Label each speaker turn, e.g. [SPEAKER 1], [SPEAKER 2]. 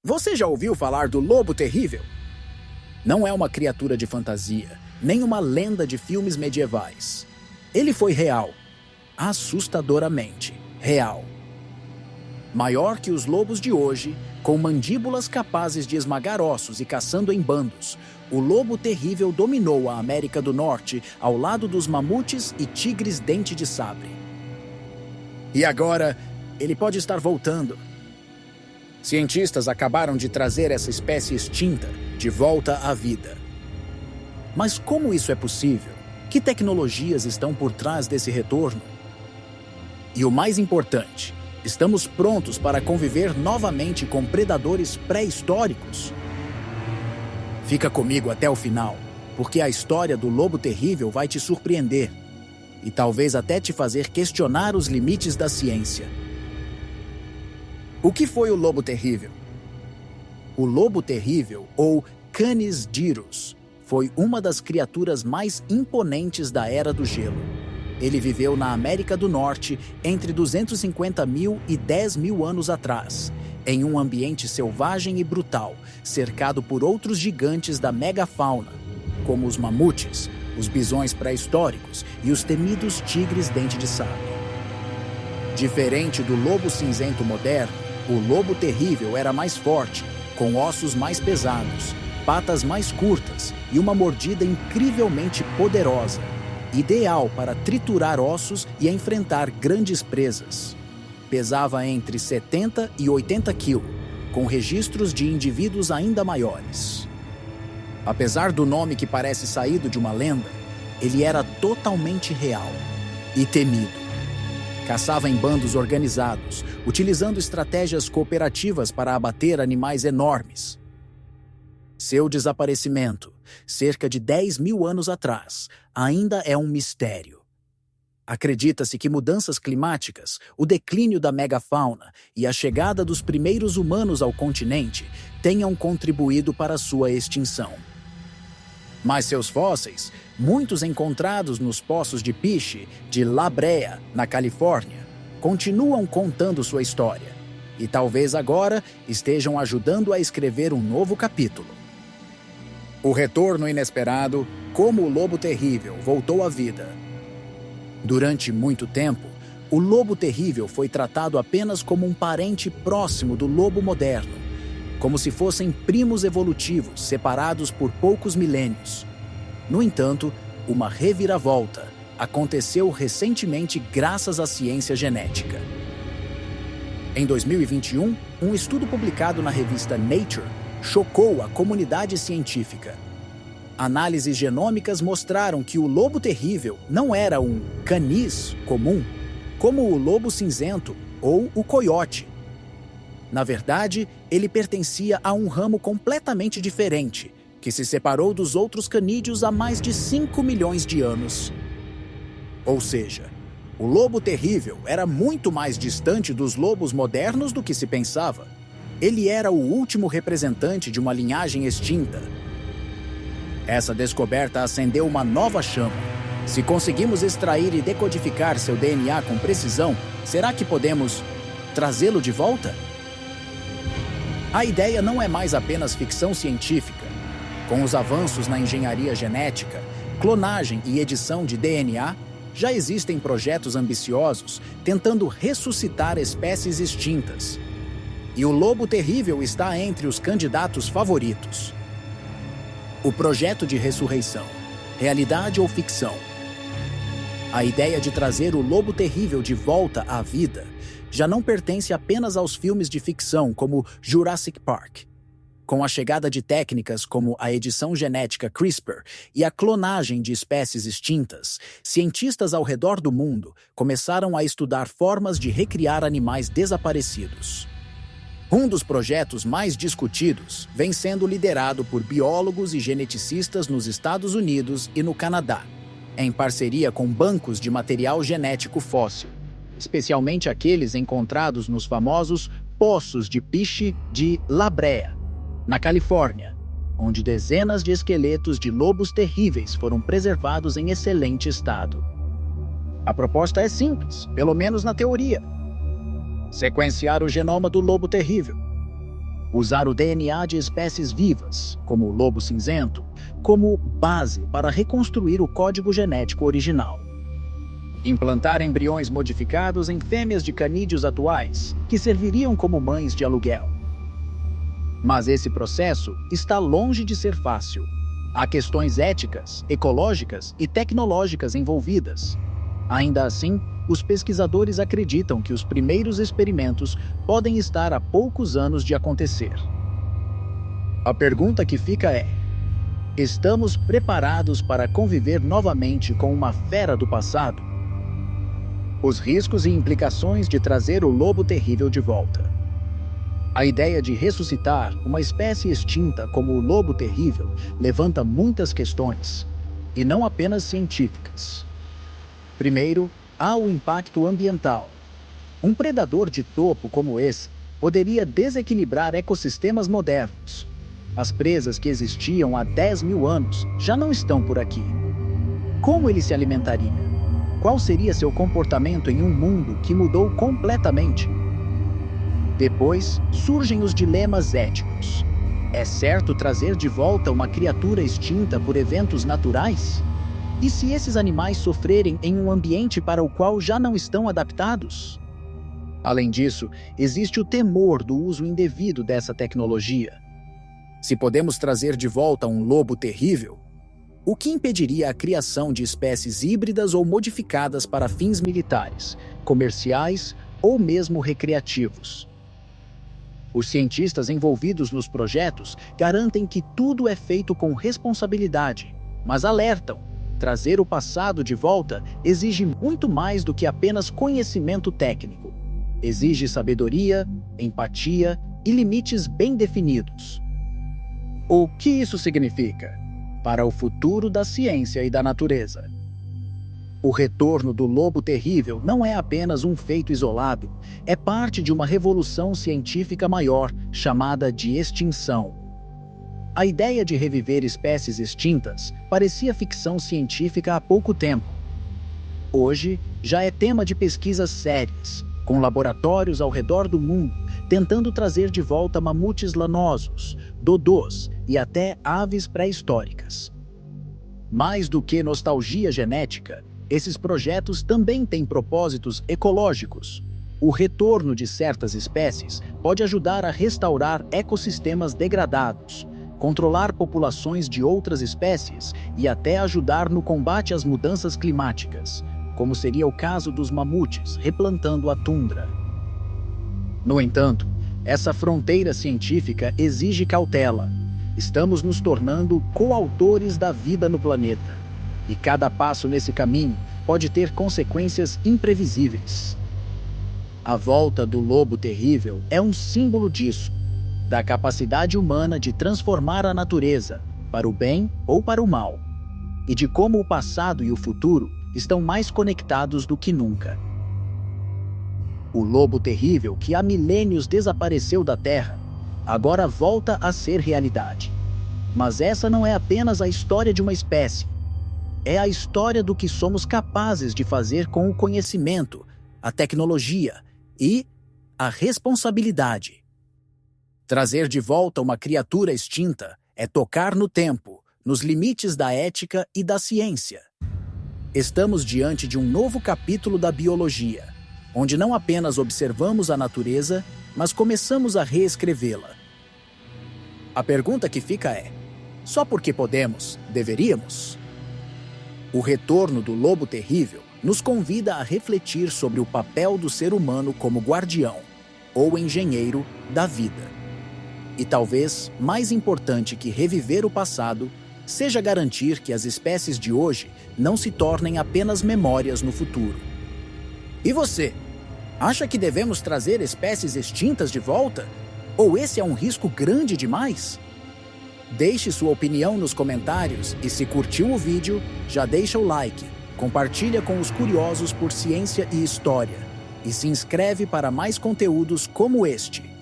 [SPEAKER 1] Você já ouviu falar do lobo terrível? Não é uma criatura de fantasia, nem uma lenda de filmes medievais. Ele foi real, assustadoramente real. Maior que os lobos de hoje, com mandíbulas capazes de esmagar ossos e caçando em bandos, o lobo terrível dominou a América do Norte ao lado dos mamutes e tigres dente de sabre. E agora, ele pode estar voltando. Cientistas acabaram de trazer essa espécie extinta de volta à vida. Mas como isso é possível? Que tecnologias estão por trás desse retorno? E o mais importante, estamos prontos para conviver novamente com predadores pré-históricos? Fica comigo até o final, porque a história do lobo terrível vai te surpreender e talvez até te fazer questionar os limites da ciência. O que foi o lobo terrível? O lobo terrível, ou Canis dirus, foi uma das criaturas mais imponentes da Era do Gelo. Ele viveu na América do Norte entre 250 mil e 10 mil anos atrás, em um ambiente selvagem e brutal, cercado por outros gigantes da megafauna, como os mamutes, os bisões pré-históricos e os temidos tigres dente de sabre. Diferente do lobo cinzento moderno, o lobo terrível era mais forte, com ossos mais pesados, patas mais curtas e uma mordida incrivelmente poderosa, ideal para triturar ossos e enfrentar grandes presas. Pesava entre 70 e 80 quilos, com registros de indivíduos ainda maiores. Apesar do nome que parece saído de uma lenda, ele era totalmente real e temido. Caçava em bandos organizados, utilizando estratégias cooperativas para abater animais enormes. Seu desaparecimento, cerca de 10 mil anos atrás, ainda é um mistério. Acredita-se que mudanças climáticas, o declínio da megafauna e a chegada dos primeiros humanos ao continente tenham contribuído para sua extinção. Mas seus fósseis, muitos encontrados nos poços de piche de La Brea, na Califórnia, continuam contando sua história e talvez agora estejam ajudando a escrever um novo capítulo. O retorno inesperado, como o lobo terrível voltou à vida. Durante muito tempo, o lobo terrível foi tratado apenas como um parente próximo do lobo moderno, como se fossem primos evolutivos separados por poucos milênios. No entanto, uma reviravolta aconteceu recentemente graças à ciência genética. Em 2021, um estudo publicado na revista Nature chocou a comunidade científica. Análises genômicas mostraram que o lobo terrível não era um canis comum, como o lobo cinzento ou o coiote. Na verdade, ele pertencia a um ramo completamente diferente, que se separou dos outros canídeos há mais de 5 milhões de anos. Ou seja, o lobo terrível era muito mais distante dos lobos modernos do que se pensava. Ele era o último representante de uma linhagem extinta. Essa descoberta acendeu uma nova chama. Se conseguimos extrair e decodificar seu DNA com precisão, será que podemos trazê-lo de volta? A ideia não é mais apenas ficção científica. Com os avanços na engenharia genética, clonagem e edição de DNA, já existem projetos ambiciosos tentando ressuscitar espécies extintas. E o lobo terrível está entre os candidatos favoritos. O projeto de ressurreição, realidade ou ficção? A ideia de trazer o lobo terrível de volta à vida já não pertence apenas aos filmes de ficção como Jurassic Park. Com a chegada de técnicas como a edição genética CRISPR e a clonagem de espécies extintas, cientistas ao redor do mundo começaram a estudar formas de recriar animais desaparecidos. Um dos projetos mais discutidos vem sendo liderado por biólogos e geneticistas nos Estados Unidos e no Canadá, em parceria com bancos de material genético fóssil, especialmente aqueles encontrados nos famosos poços de piche de La Brea, na Califórnia, onde dezenas de esqueletos de lobos terríveis foram preservados em excelente estado. A proposta é simples, pelo menos na teoria: sequenciar o genoma do lobo terrível. Usar o DNA de espécies vivas, como o lobo cinzento, como base para reconstruir o código genético original. Implantar embriões modificados em fêmeas de canídeos atuais, que serviriam como mães de aluguel. Mas esse processo está longe de ser fácil. Há questões éticas, ecológicas e tecnológicas envolvidas. Ainda assim, os pesquisadores acreditam que os primeiros experimentos podem estar a poucos anos de acontecer. A pergunta que fica é: estamos preparados para conviver novamente com uma fera do passado? Os riscos e implicações de trazer o lobo terrível de volta. A ideia de ressuscitar uma espécie extinta como o lobo terrível levanta muitas questões, e não apenas científicas. Primeiro, há o impacto ambiental. Um predador de topo como esse poderia desequilibrar ecossistemas modernos. As presas que existiam há 10 mil anos já não estão por aqui. Como ele se alimentaria? Qual seria seu comportamento em um mundo que mudou completamente? Depois, surgem os dilemas éticos. É certo trazer de volta uma criatura extinta por eventos naturais? E se esses animais sofrerem em um ambiente para o qual já não estão adaptados? Além disso, existe o temor do uso indevido dessa tecnologia. Se podemos trazer de volta um lobo terrível, o que impediria a criação de espécies híbridas ou modificadas para fins militares, comerciais ou mesmo recreativos? Os cientistas envolvidos nos projetos garantem que tudo é feito com responsabilidade, mas alertam: trazer o passado de volta exige muito mais do que apenas conhecimento técnico. Exige sabedoria, empatia e limites bem definidos. O que isso significa para o futuro da ciência e da natureza? O retorno do lobo terrível não é apenas um feito isolado, é parte de uma revolução científica maior chamada de extinção. A ideia de reviver espécies extintas parecia ficção científica há pouco tempo. Hoje, já é tema de pesquisas sérias, com laboratórios ao redor do mundo tentando trazer de volta mamutes lanosos, dodôs e até aves pré-históricas. Mais do que nostalgia genética, esses projetos também têm propósitos ecológicos. O retorno de certas espécies pode ajudar a restaurar ecossistemas degradados, controlar populações de outras espécies e até ajudar no combate às mudanças climáticas, como seria o caso dos mamutes replantando a tundra. No entanto, essa fronteira científica exige cautela. Estamos nos tornando coautores da vida no planeta, e cada passo nesse caminho pode ter consequências imprevisíveis. A volta do lobo terrível é um símbolo disso, da capacidade humana de transformar a natureza, para o bem ou para o mal, e de como o passado e o futuro estão mais conectados do que nunca. O lobo terrível, que há milênios desapareceu da Terra, agora volta a ser realidade. Mas essa não é apenas a história de uma espécie. É a história do que somos capazes de fazer com o conhecimento, a tecnologia e a responsabilidade. Trazer de volta uma criatura extinta é tocar no tempo, nos limites da ética e da ciência. Estamos diante de um novo capítulo da biologia, onde não apenas observamos a natureza, mas começamos a reescrevê-la. A pergunta que fica é: só porque podemos, deveríamos? O retorno do lobo terrível nos convida a refletir sobre o papel do ser humano como guardião, ou engenheiro, da vida. E talvez, mais importante que reviver o passado, seja garantir que as espécies de hoje não se tornem apenas memórias no futuro. E você? Acha que devemos trazer espécies extintas de volta? Ou esse é um risco grande demais? Deixe sua opinião nos comentários e, se curtiu o vídeo, já deixa o like, compartilha com os curiosos por ciência e história e se inscreve para mais conteúdos como este.